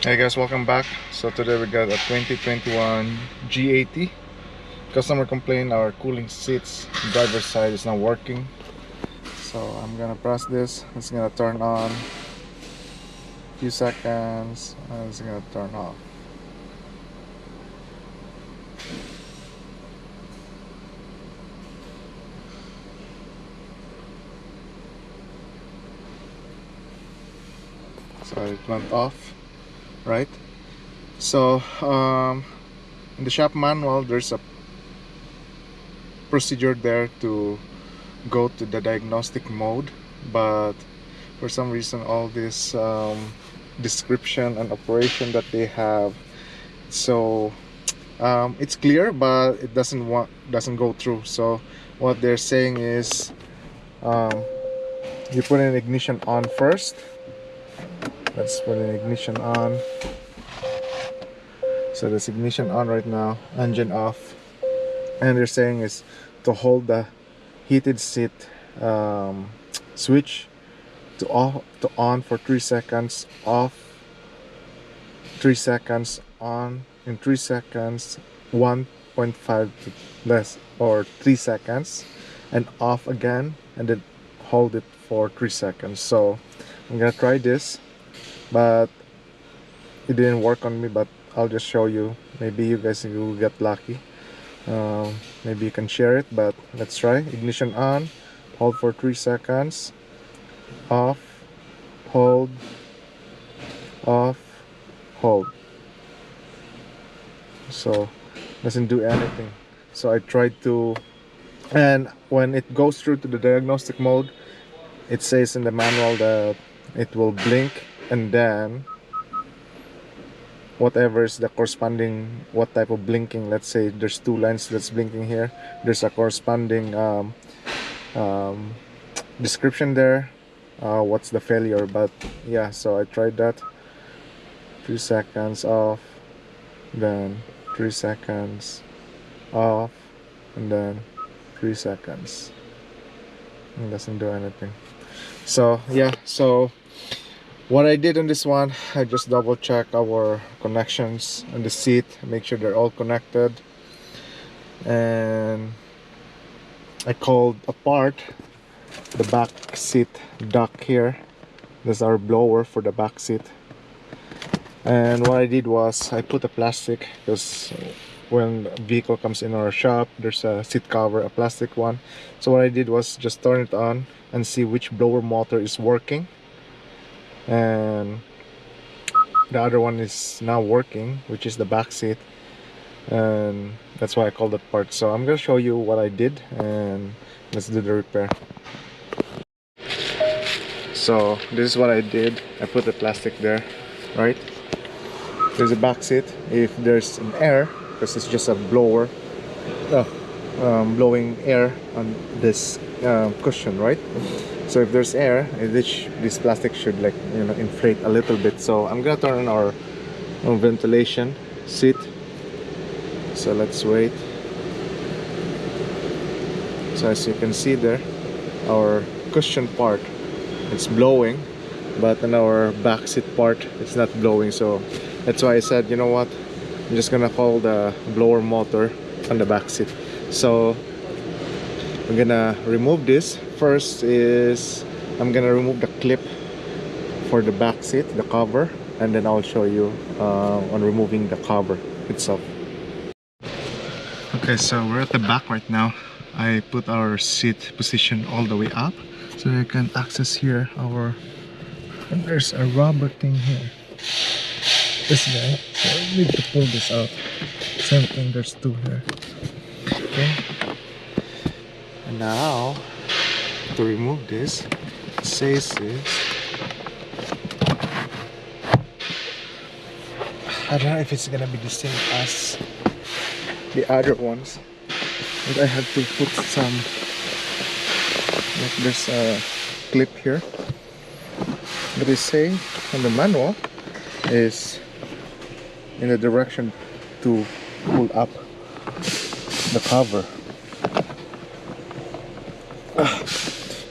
Hey guys, welcome back. So today we got a 2021 G80. Customer complained our cooling seats driver's side is not working. So I'm gonna press this. It's gonna turn on. Few seconds and it's gonna turn off. So it went off, right? So in the shop manual there's a procedure there to go to the diagnostic mode, but for some reason all this description and operation that they have, so it's clear but it doesn't go through. So what they're saying is you put an ignition on first. Let's put an ignition on. So there's ignition on right now, engine off, and they're saying is to hold the heated seat switch to off to on for 3 seconds, off 3 seconds, on in 3 seconds, 1.5 to less or 3 seconds, and off again, and then hold it for 3 seconds. So I'm gonna try this, but it didn't work on me, but I'll just show you. Maybe you guys will get lucky. Maybe you can share it, but let's try. Ignition on, hold for 3 seconds, off, hold, off, hold. So doesn't do anything. So I tried to, and when it goes through to the diagnostic mode, it says in the manual that it will blink, and then whatever is the corresponding, what type of blinking, let's say there's 2 lines that's blinking here, there's a corresponding description there, what's the failure. But yeah, so I tried that. 3 seconds off, then 3 seconds off, and then 3 seconds. It doesn't do anything. So yeah, so what I did on this one, I just double check our connections on the seat, make sure they're all connected, and I called apart the back seat duct here. That's our blower for the back seat. And what I did was I put a plastic, because when a vehicle comes in our shop there's a seat cover, a plastic one. So what I did was just turn it on and see which blower motor is working, and the other one is now working, which is the back seat, and that's why I called that part. So I'm gonna show you what I did, and let's do the repair. So this is what I did. I put the plastic there, right? There's a back seat. If there's an air, because it's just a blower blowing air on this cushion, right? So if there's air, this plastic should, like, you know, inflate a little bit. So I'm gonna turn on our ventilation seat. So let's wait. So as you can see there, our cushion part, it's blowing, but on our back seat part it's not blowing. So that's why I said, you know what, I'm just gonna call the blower motor on the back seat. So I'm gonna remove this. First is I'm gonna remove the clip for the back seat, the cover, and then I'll show you on removing the cover itself. Okay, so we're at the back right now. I put our seat position all the way up so you can access here our, and there's a rubber thing here, this guy, so I need to pull this out. Same thing, there's 2 here. Okay, and now to remove this, it says is, I don't know if it's gonna be the same as the other ones, but I have to put some, like, there's a clip here, but they say on the manual is in the direction to pull up the cover.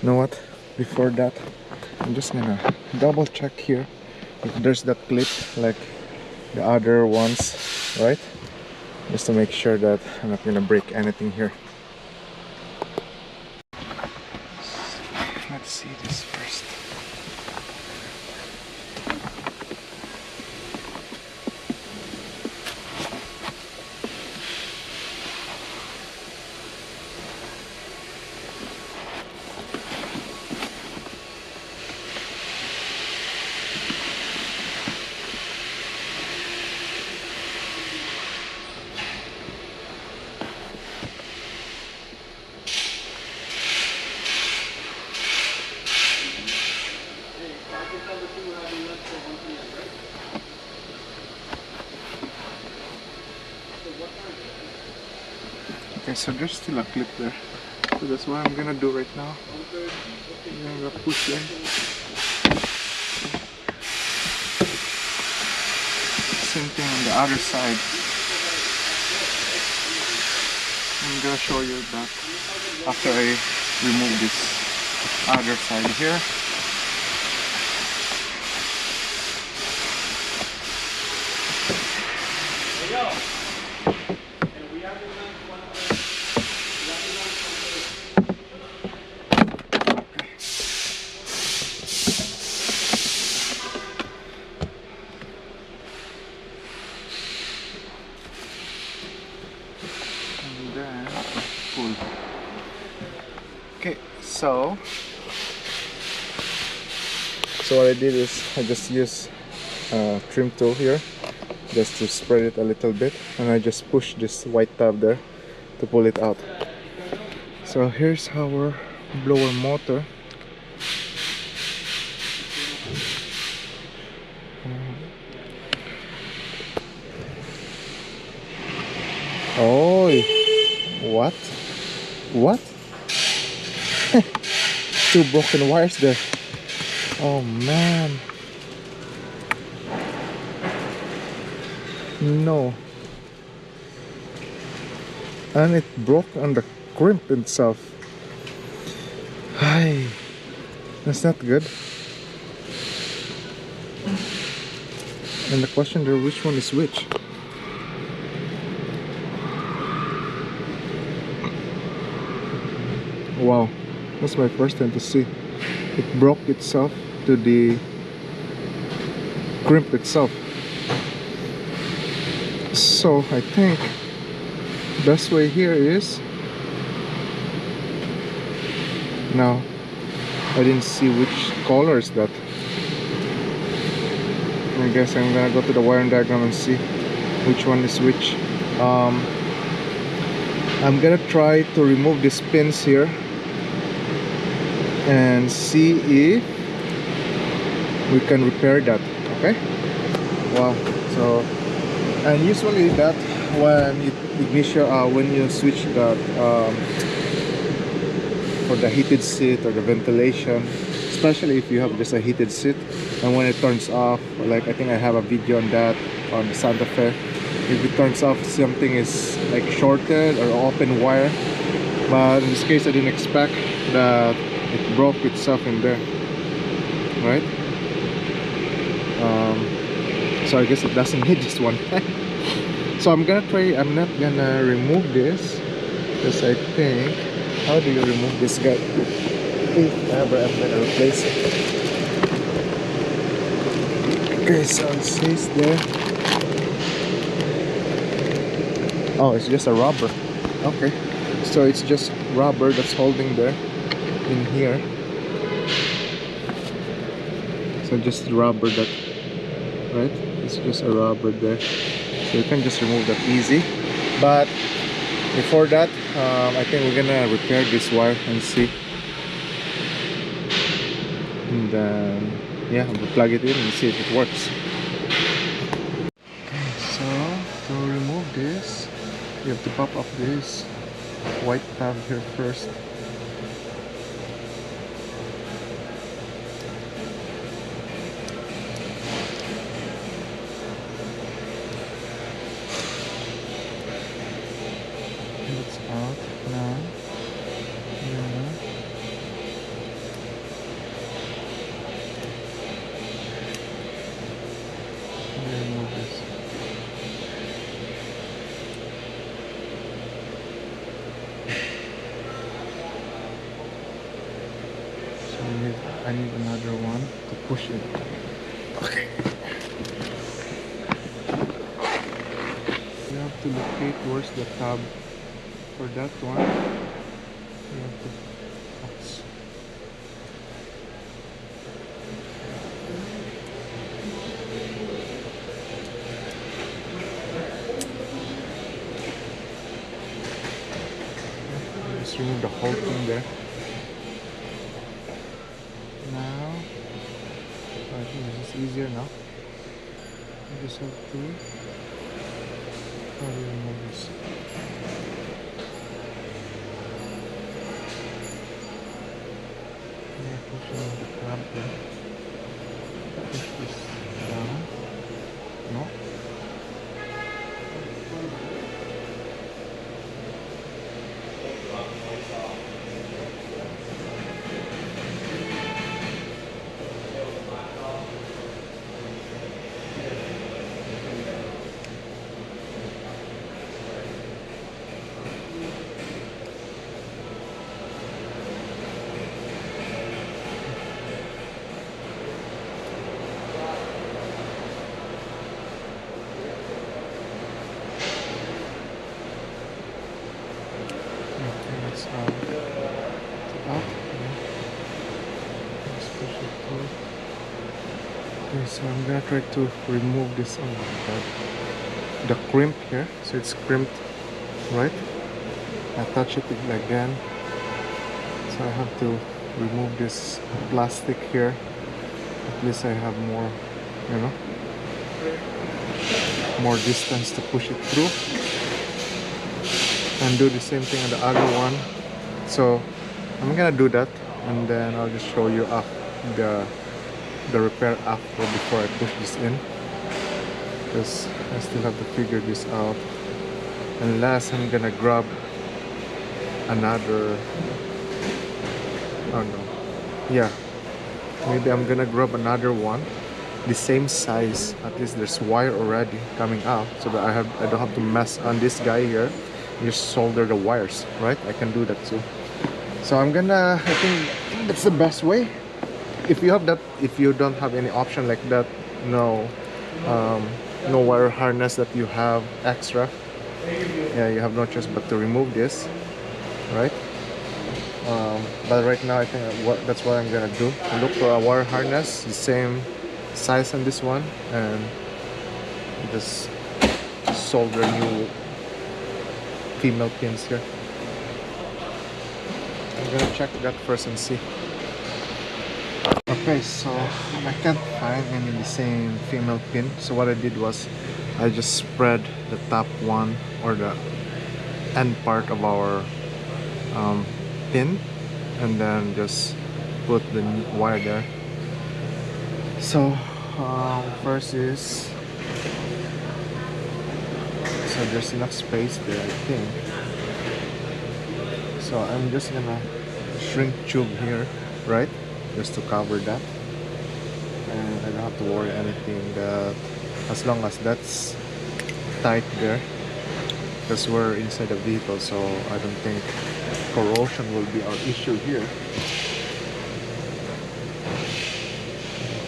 You know what, before that I'm just gonna double check here if there's that clip, like the other ones, right? Just to make sure that I'm not gonna break anything here. Let's see this first. Okay, so there's still a clip there. So that's what I'm gonna do right now. I'm gonna push in. Same thing on the other side. I'm gonna show you that after I remove this other side here. Okay, so what I did is I just used a trim tool here just to spread it a little bit, and I just push this white tab there to pull it out. So here's our blower motor. Oh, what? Two broken wires there. Oh man. No. And it broke on the crimp itself. Hi. That's not good. And the question there, which one is which? Wow, that's my first time to see. It broke itself to the crimp itself. So I think best way here is, now I didn't see which color is that. I guess I'm gonna go to the wiring diagram and see which one is which. I'm gonna try to remove these pins here and see if we can repair that. Okay. Wow. So, and usually that when when you switch that for the heated seat or the ventilation, especially if you have just a heated seat, and when it turns off, like I think I have a video on that on the Santa Fe, if it turns off, something is like shorted or open wire. But in this case I didn't expect that it broke itself in there, right? So I guess it doesn't need just one time. So I'm gonna try, I'm not gonna remove this because I think, how do you remove this guy? If ever I'm gonna replace it. Okay, so it says there, oh, it's just a rubber. Okay, so it's just rubber that's holding there in here. So just rubber that, right? It's just a rubber there, so you can just remove that easy. But before that, I think we're gonna repair this wire and see, and then yeah, we'll plug it in and see if it works. Okay, so to remove this, you have to pop up this white tab here first. It's out now. Yeah. Remove this. push it. Okay. You have to locate where's the tab for that one. You have to oops. Just remove the whole thing there. Now, I think this is easier now. You just have to, how do you remove this? Yeah, push on the tab there. Push this down. No. Let's up. Yeah. Let's push it through. Okay, so I'm gonna try to remove this. Oh my god, the crimp here. So it's crimped, right? I touch it again, so I have to remove this plastic here. At least I have more, you know, more distance to push it through. And do the same thing on the other one. So I'm gonna do that, and then I'll just show you the repair after, before I push this in, because I still have to figure this out. Unless I'm gonna grab another, oh no, yeah, maybe I'm gonna grab another one the same size. At least there's wire already coming out, so that I don't have to mess on this guy here. Just solder the wires, right? I can do that too. So I think that's the best way. If you have that, if you don't have any option like that, no wire harness that you have extra, yeah, you have no choice but to remove this, right? But right now I think that's what I'm gonna do. Look for a wire harness the same size on this one, and just solder new female pins here. I'm gonna check that first and see. Okay, so I can't find any the same female pin. So what I did was I just spread the top one, or the end part of our pin, and then just put the wire there. So first is, so there's enough space there, I think. So I'm just gonna shrink tube here, right, just to cover that, and I don't have to worry anything, that as long as that's tight there, because we're inside the vehicle, so I don't think corrosion will be our issue here.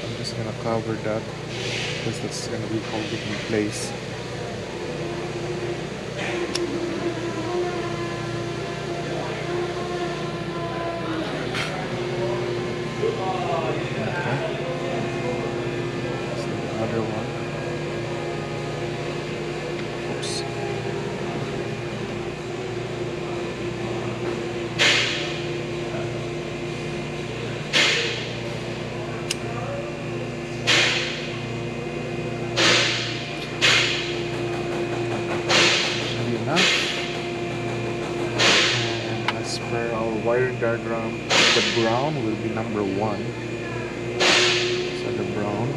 I'm just gonna cover that, because that's gonna be holding in place. Other one. Oops. Should be enough. And as per our wiring diagram, the brown will be number 1. So the brown.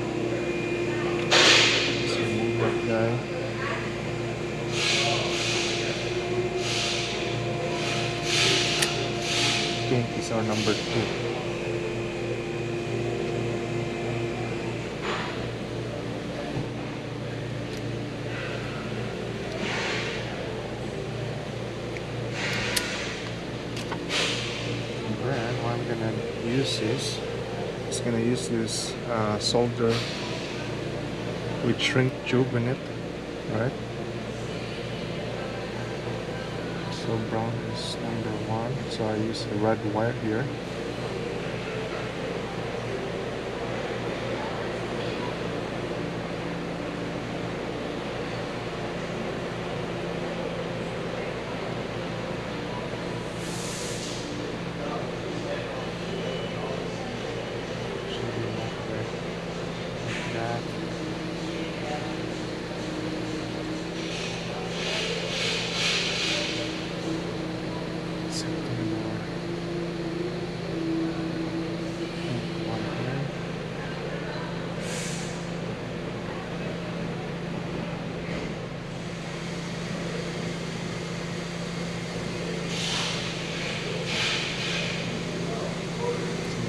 Guy. Pink is our number 2. And then what I'm gonna use is just gonna use this solder with shrink tube in it, right? So brown is number 1, so I use a red wire here.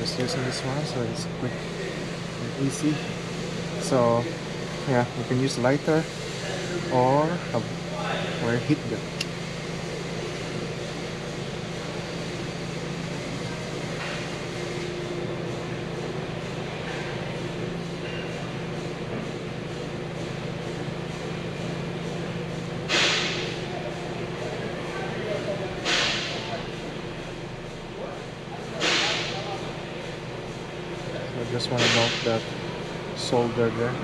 Just using this one, so it's quick and easy. So yeah, you can use lighter or a heat gun. I just want to note that solder there. I'm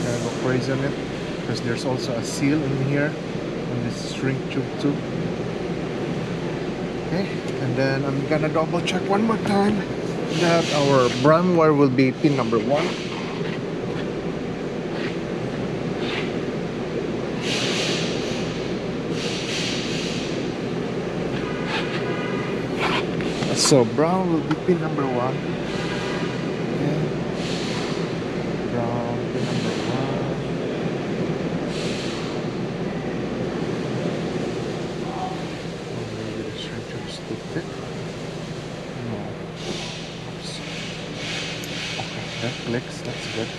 gonna go crazy on it because there's also a seal in here on this shrink tube too. Okay, and then I'm gonna double check one more time that our brown wire will be pin number 1. So brown will be pin number 1. Okay. Brown pin number 1. Oh, maybe the shrink tube is too thick. No. Oops. Okay, that clicks. That's good.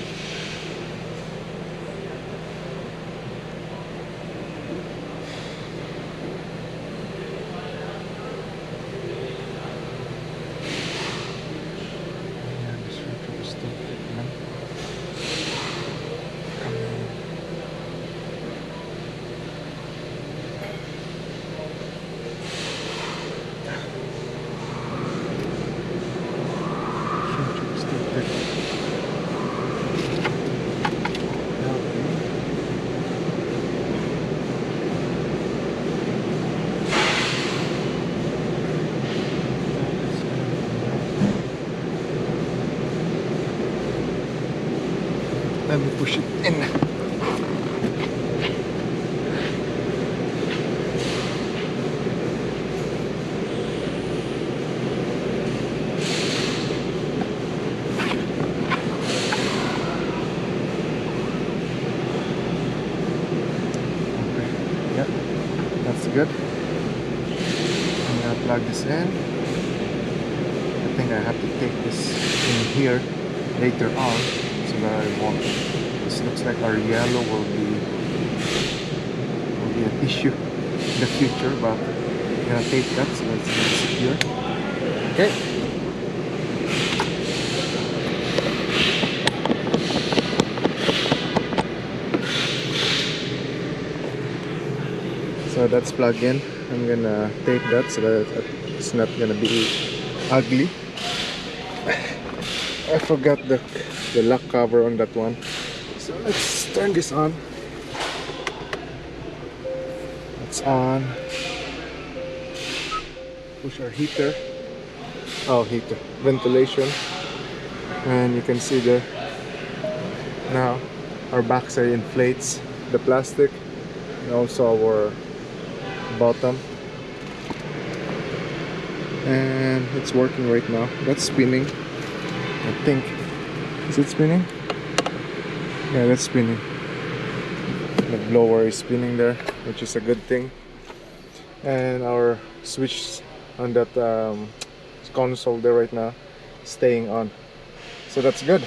Let me push it in. Yep, that's good. I'm gonna plug this in. I think I have to take this in here later on so that I won't. This looks like our yellow will be an issue in the future, but I'm gonna take that so that's secure. Okay. So that's plugged in. I'm gonna tape that so that it's not gonna be ugly. I forgot the lock cover on that one. So let's turn this on. It's on. Push our heater. Oh, heater. Ventilation. And you can see there. Now our backside inflates the plastic and also our bottom. And it's working right now. That's spinning. I think. Is it spinning? Yeah, that's spinning. The blower is spinning there, which is a good thing. And our switch on that console there right now staying on. So that's good.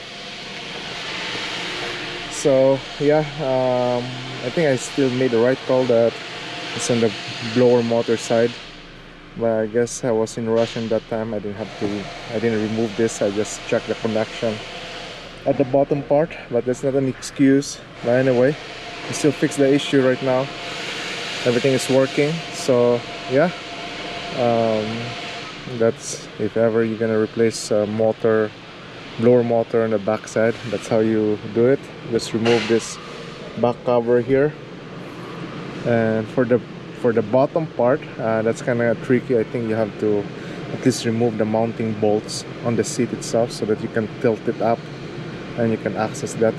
So So yeah, I think I still made the right call that it's on the blower motor side, but I guess I was in rush in that time. I didn't remove this. I just checked the connection at the bottom part, but that's not an excuse. But anyway, I still fixed the issue right now. Everything is working. So yeah, that's if ever you're gonna replace a motor, blower motor on the back side, that's how you do it. Just remove this back cover here, and for the bottom part, that's kind of tricky. I think you have to at least remove the mounting bolts on the seat itself so that you can tilt it up and you can access that.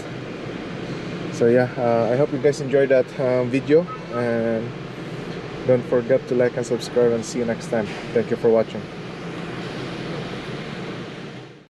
So yeah, I hope you guys enjoyed that video, and don't forget to like and subscribe, and see you next time. Thank you for watching.